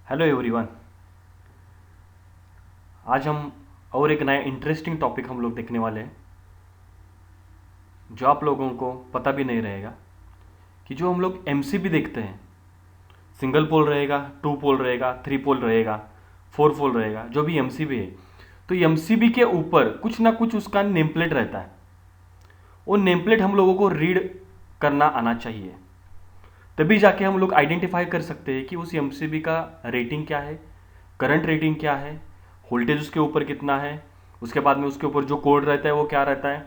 Hello everyone. आज हम और एक नया इंटरेस्टिंग टॉपिक हम लोग देखने वाले हैं, जो आप लोगों को पता भी नहीं रहेगा कि जो हम लोग एमसीबी देखते हैं, सिंगल पोल रहेगा, टू पोल रहेगा, थ्री पोल रहेगा, फोर पोल रहेगा, जो भी एमसीबी है, तो एमसीबी के ऊपर कुछ ना कुछ उसका नेम प्लेट रहता है। वो नेम प्लेट हम लोगों को रीड करना आना चाहिए, तभी जाके हम लोग आइडेंटिफाई कर सकते हैं कि उस एमसीबी का रेटिंग क्या है, करंट रेटिंग क्या है, वोल्टेज उसके ऊपर कितना है, उसके बाद में उसके ऊपर जो कोड रहता है वो क्या रहता है,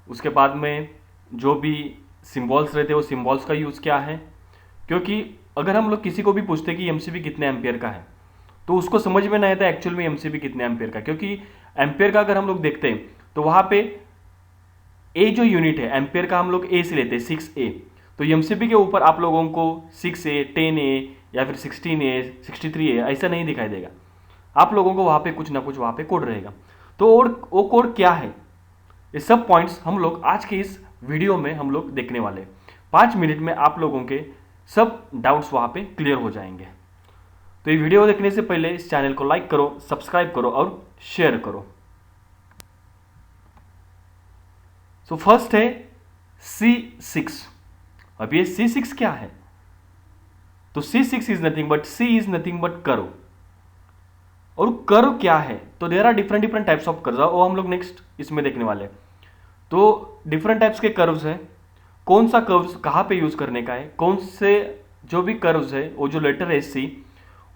उसके बाद में जो भी सिंबल्स रहते हैं वो सिंबल्स का यूज़ क्या है। क्योंकि अगर हम लोग किसी को भी पूछते कि एमसीबी कितने एम्पियर का है, तो उसको समझ में नहीं आता एक्चुअल में एमसीबी कितने एम्पियर का। क्योंकि एम्पियर का अगर हम लोग देखते हैं तो वहाँ पे ए जो यूनिट है एम्पियर का, हम लोग ए से लेते हैं 6A। तो एमसीबी के ऊपर आप लोगों को 6A, 10A या फिर 16A, 63A ऐसा नहीं दिखाई देगा। आप लोगों को वहाँ पे कुछ ना कुछ वहाँ पे कोड रहेगा। तो और वो कोड क्या है, ये सब पॉइंट्स हम लोग आज के इस वीडियो में हम लोग देखने वाले हैं। 5 मिनट में आप लोगों के सब डाउट्स वहाँ पे क्लियर हो जाएंगे। तो ये वीडियो देखने से पहले इस चैनल को लाइक करो, सब्सक्राइब करो और शेयर करो। सो फर्स्ट है C6। अब ये C6 क्या है? तो C6 is nothing but C is nothing but curve. और कर्व क्या है? तो there are different different types of curve, वो हम लोग नेक्स्ट इसमें देखने वाले हैं। तो डिफरेंट टाइप्स के कर्व्स हैं। कौन सा कर्व्स कहाँ पे यूज करने का है, कौन से जो भी कर्व्स है, वो जो लेटर है C,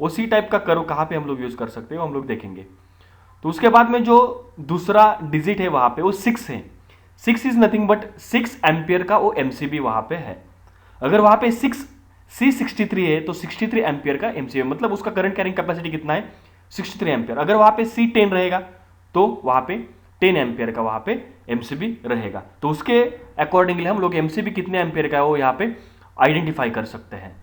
वो C टाइप का कर्व कहाँ पे हम लोग यूज कर सकते हैं वो हम लोग देखेंगे। तो उसके बाद में जो दूसरा डिजिट है वहां पे वो 6 है। 6 इज नथिंग बट 6 एम्पियर का वो एमसीबी वहां पे है। अगर वहां पे C63 है तो 63 एम्पियर का एमसीबी, मतलब उसका करंट कैरिंग कैपेसिटी कितना है, 63 एम्पियर। अगर वहां पे C10 रहेगा तो वहां पे 10 एम्पियर का वहां पे एमसीबी रहेगा। तो उसके अकॉर्डिंगली हम लोग एमसीबी कितने एम्पियर का है वो यहाँ पे आइडेंटिफाई कर सकते हैं।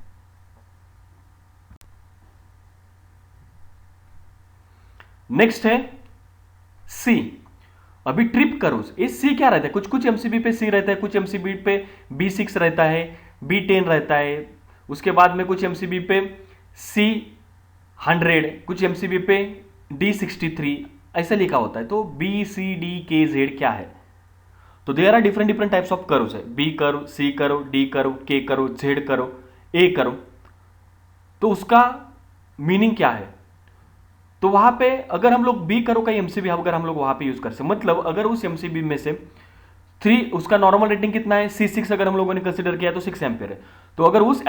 नेक्स्ट है सी। अभी ट्रिप कर्व्स, ये सी क्या रहता है, कुछ कुछ एमसीबी पे सी रहता है, कुछ एमसीबी पे B6 रहता है, B10 रहता है। उसके बाद में कुछ एमसीबी पे C100, कुछ एमसीबी पे D63 ऐसा लिखा होता है। तो B C D K Z क्या है? तो there are different different types of curves है, B curve, C curve, D curve, K curve, Z curve, A curve. तो उसका मीनिंग क्या है? तो वहां पे अगर हम लोग बी कर्व का एमसीबी अगर हम लोग वहां पे यूज कर सकते, मतलब अगर उस एमसीबी में से 3, उसका नॉर्मल रेटिंग कितना है, C6 अगर हम लोगों ने कंसिडर किया तो 6 एम्पियर है। तो अगर उस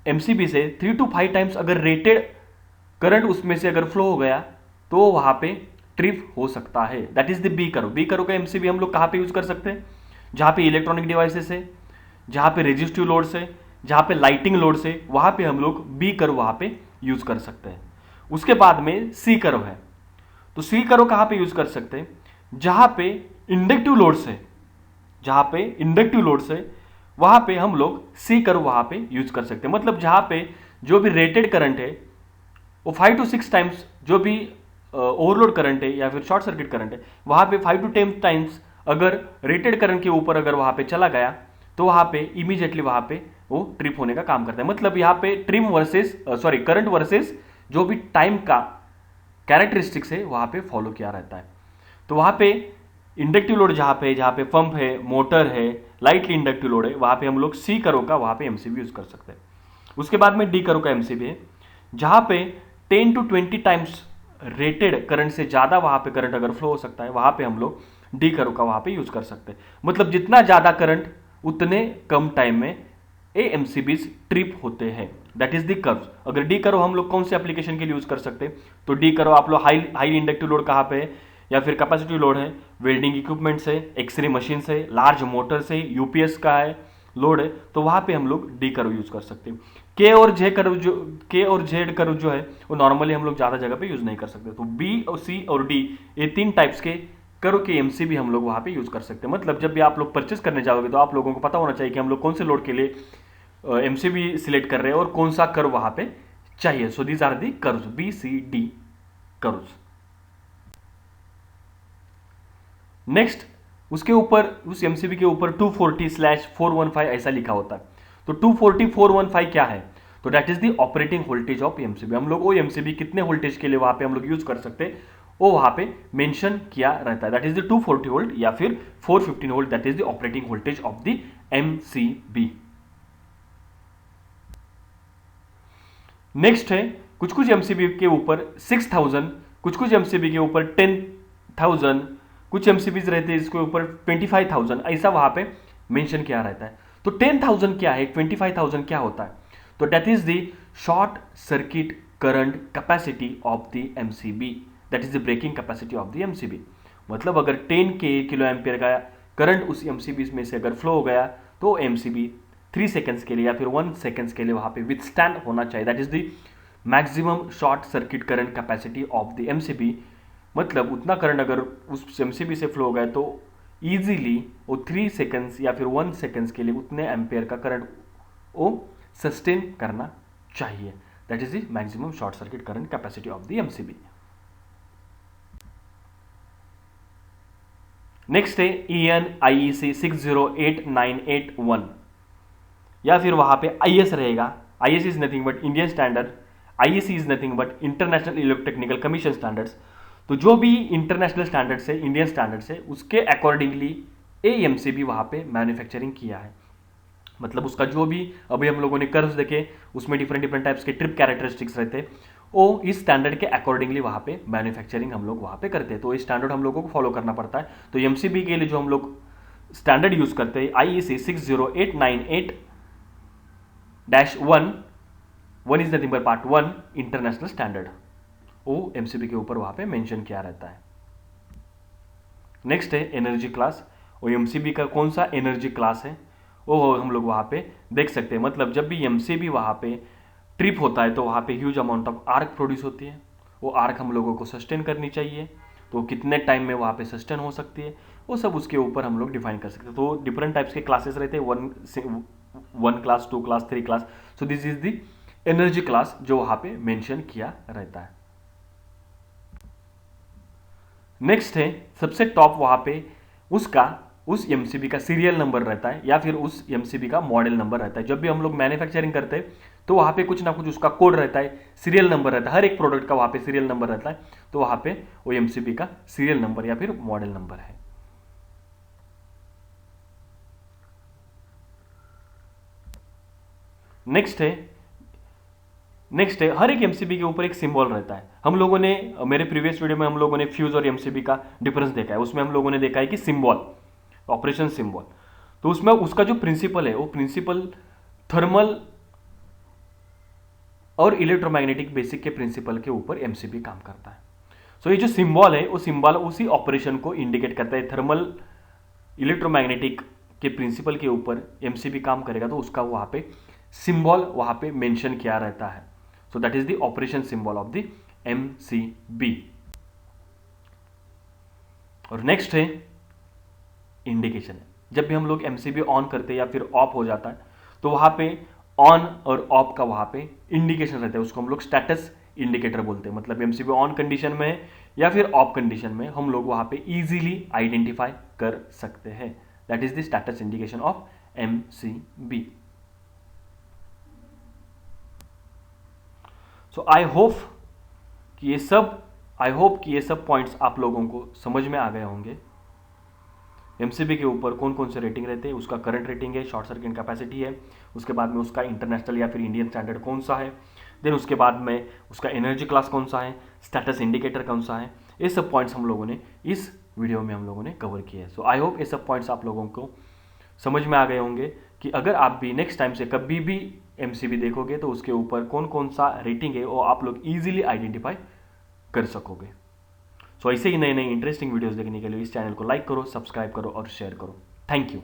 एमसीबी से 3 to 5 टाइम्स अगर रेटेड करंट उसमें से अगर फ्लो हो गया तो वहां पे ट्रिप हो सकता है। That is the B curve. B curve का एमसीबी हम लोग कहां पे यूज कर सकते हैं? जहां पे इलेक्ट्रॉनिक डिवाइसेस है, जहां पे रेजिस्टिव लोड्स है, जहां पे लाइटिंग लोड्स है, वहां पे हम लोग बी कर्व वहां पे यूज कर सकते हैं। उसके बाद में सी कर्व है। तो सी कर्व कहां पे यूज कर सकते हैं? जहां पे इंडक्टिव लोड्स है, जहां पे इंडक्टिव लोड्स है वहां पे हम लोग सी कर्व वहां पे यूज कर सकते हैं। मतलब जहां पे जो भी रेटेड करंट है वो 5 to 6 टाइम्स, जो भी ओवरलोड करंट है या फिर शॉर्ट सर्किट करंट है, वहां पे 5 to 10 टाइम्स अगर रेटेड करंट के ऊपर अगर वहां पे चला गया तो वहां पे इमीडिएटली वहां पे वो ट्रिप होने का काम करता है। मतलब यहाँ पे ट्रिम वर्सेस करंट वर्सेस जो भी टाइम का कैरेक्टरिस्टिक्स है वहां पे फॉलो किया रहता है। तो वहां पे इंडक्टिव लोड जहां पे पंप है, मोटर है, लाइटली इंडक्टिव लोड है, वहां पे हम लोग सी करो का वहां पे एमसीबी यूज कर सकते हैं। उसके बाद में डी करो का एमसीबी है, जहां पे 10 to 20 टाइम्स रेटेड करंट से ज्यादा वहां पे करंट अगर फ्लो हो सकता है, वहां पे हम लोग डी करो का वहां पे यूज कर सकते हैं। मतलब जितना ज्यादा करंट उतने कम टाइम में ए एमसीबीज ट्रिप होते हैं। That is the curve. अगर डी करो हम लोग कौन से एप्लीकेशन के लिए यूज कर सकते हैं? तो डी करो आप लोग हाई इंडक्टिव लोड कहाँ पे है, या फिर कैपेसिटिव लोड है, वेल्डिंग इक्विपमेंट्स है, एक्सरे मशीन है, लार्ज मोटर्स है, यूपीएस का है लोड है, तो वहां पे हम लोग डी कर्व यूज कर सकते हैं। के और जेड कर्व जो है वो नॉर्मली हम लोग ज्यादा जगह पे यूज नहीं कर सकते। तो बी और सी और डी, ये 3 टाइप्स के कर्व के एमसीबी हम लोग वहां पे यूज कर सकते हैं। मतलब जब भी आप लोग परचेस करने जाओगे तो आप लोगों को पता होना चाहिए कि हम लोग कौन से लोड के लिए एमसीबी सिलेक्ट कर रहे हैं और कौन सा कर्व वहां पे चाहिए। So these are the curves, B C D curves. Next उसके ऊपर, उस एमसीबी के ऊपर 240/415 ऐसा लिखा होता है। तो 240/415 क्या है? तो that is the operating voltage of MCB. हम लोग वो एमसीबी कितने वोल्टेज के लिए वहां पे हम लोग यूज कर सकते हैं वो वहां पे मेंशन किया रहता है। दैट इज द 240 वोल्ट या फिर 415 volt, that is the operating voltage of the MCB. Next है कुछ कुछ एमसीबी के ऊपर 6000, कुछ कुछ एमसीबी के ऊपर 10,000, कुछ एमसीबीज रहते हैं इसके ऊपर 25,000, ऐसा वहां पे मेंशन किया रहता है। तो 10,000 क्या है, 25,000 क्या होता है? तो that is the short circuit current capacity of the MCB, that is the breaking capacity of the MCB. मतलब अगर 10 के किलो एम्पियर का करंट उस एमसीबी में से अगर फ्लो हो गया तो एमसीबी 3 सेकेंड्स के लिए या फिर 1 सेकेंड्स के लिए वहां पे विथस्टैंड होना चाहिए। That is the maximum short circuit current capacity of the MCB. मतलब उतना करंट अगर उस एमसीबी से फ्लो हो गया तो इजीली वो 3 सेकेंड्स या फिर 1 सेकेंड्स के लिए उतने एम्पियर का करंट वो सस्टेन करना चाहिए। That is the maximum short circuit current capacity of the MCB. Next है EN IEC 608981 या फिर वहां पे IS रहेगा। IS is nothing but Indian standard, IEC is nothing but international electrotechnical commission standards. तो जो भी इंटरनेशनल स्टैंडर्ड से इंडियन स्टैंडर्ड से उसके अकॉर्डिंगली एएमसीबी वहां पे मैन्युफैक्चरिंग किया है। मतलब उसका जो भी अभी हम लोगों ने कर्व्स देखे उसमें डिफरेंट डिफरेंट टाइप्स के ट्रिप कैरेक्टरिस्टिक्स रहते, वो इस स्टैंडर्ड के अकॉर्डिंगली वहां पे मैन्युफैक्चरिंग हम लोग वहां पे करते हैं। तो इस स्टैंडर्ड हम लोगों को फॉलो करना पड़ता है। तो एमसीबी के लिए जो हम लोग स्टैंडर्ड यूज करते हैं IEC 60898-1, 1 is nothing but part 1 international standard, वो एमसीबी के ऊपर वहां पे मेंशन किया रहता है। नेक्स्ट है एनर्जी क्लास। वो एमसीबी का कौन सा एनर्जी क्लास है वो हम लोग वहां पे देख सकते हैं। मतलब जब भी एमसीबी वहां पे ट्रिप होता है तो वहां पे huge amount of arc produce होती है। वो आर्क हम लोगों को सस्टेन करनी चाहिए, तो कितने टाइम में वहां पे सस्टेन हो सकती है वो सब उसके ऊपर हम लोग डिफाइन कर सकते हैं। तो डिफरेंट टाइप्स के क्लासेस रहते हैं, 1 class, 2 class, 3 class. So this is the energy class जो वहां पे मेंशन किया रहता है। नेक्स्ट है सबसे टॉप वहां पे उस एमसीबी का सीरियल नंबर रहता है या फिर उस एमसीबी का मॉडल नंबर रहता है। जब भी हम लोग मैन्युफैक्चरिंग करते हैं तो वहां पे कुछ ना कुछ उसका कोड रहता है, सीरियल नंबर रहता है, हर एक प्रोडक्ट का वहां पे सीरियल नंबर रहता है। तो वहां पे वो एमसीबी का सीरियल नंबर या फिर मॉडल नंबर है। नेक्स्ट है हर एक एमसीबी के ऊपर एक सिंबल रहता है। हम लोगों ने मेरे प्रीवियस वीडियो में हम लोगों ने फ्यूज और एमसीबी का डिफरेंस देखा है। उसमें हम लोगों ने देखा है कि सिंबल, ऑपरेशन सिंबल, तो उसमें उसका जो प्रिंसिपल है वो प्रिंसिपल थर्मल और इलेक्ट्रोमैग्नेटिक बेसिक के प्रिंसिपल के ऊपर एमसीबी काम करता है। सो ये जो सिंबल है वो सिंबल उसी ऑपरेशन को इंडिकेट करता है। थर्मल इलेक्ट्रोमैग्नेटिक के प्रिंसिपल के ऊपर एमसीबी काम करेगा तो उसका वहां पे सिंबल वहां पे मेंशन किया रहता है। So that is the operation symbol of the MCB. और नेक्स्ट है इंडिकेशन। जब भी हम लोग एमसीबी ऑन करते हैं या फिर ऑफ हो जाता है तो वहां पे ऑन और ऑफ का वहां पे इंडिकेशन रहता है, उसको हम लोग स्टेटस इंडिकेटर बोलते हैं। मतलब एमसीबी ऑन कंडीशन में या फिर ऑफ कंडीशन में हम लोग वहां पे इजीली आइडेंटिफाई कर सकते हैं। That is the status indication of MCB. So I hope कि ये सब पॉइंट्स आप लोगों को समझ में आ गए होंगे। एमसीबी के ऊपर कौन कौन से रेटिंग रहते हैं, उसका करंट रेटिंग है, शॉर्ट सर्किट कैपेसिटी है, उसके बाद में उसका इंटरनेशनल या फिर इंडियन स्टैंडर्ड कौन सा है, देन उसके बाद में उसका एनर्जी क्लास कौन सा है, स्टेटस इंडिकेटर कौन सा है। ये सब पॉइंट्स हम लोगों ने इस वीडियो में हम लोगों ने कवर किए हैं। सो आई होप ये सब पॉइंट्स आप लोगों को समझ में आ गए होंगे कि अगर आप भी नेक्स्ट टाइम से कभी भी एमसीबी देखोगे तो उसके ऊपर कौन कौन सा रेटिंग है वो आप लोग ईजिली आइडेंटिफाई कर सकोगे। सो ऐसे ही नए नए इंटरेस्टिंग वीडियोस देखने के लिए इस चैनल को लाइक करो, सब्सक्राइब करो और शेयर करो। Thank you.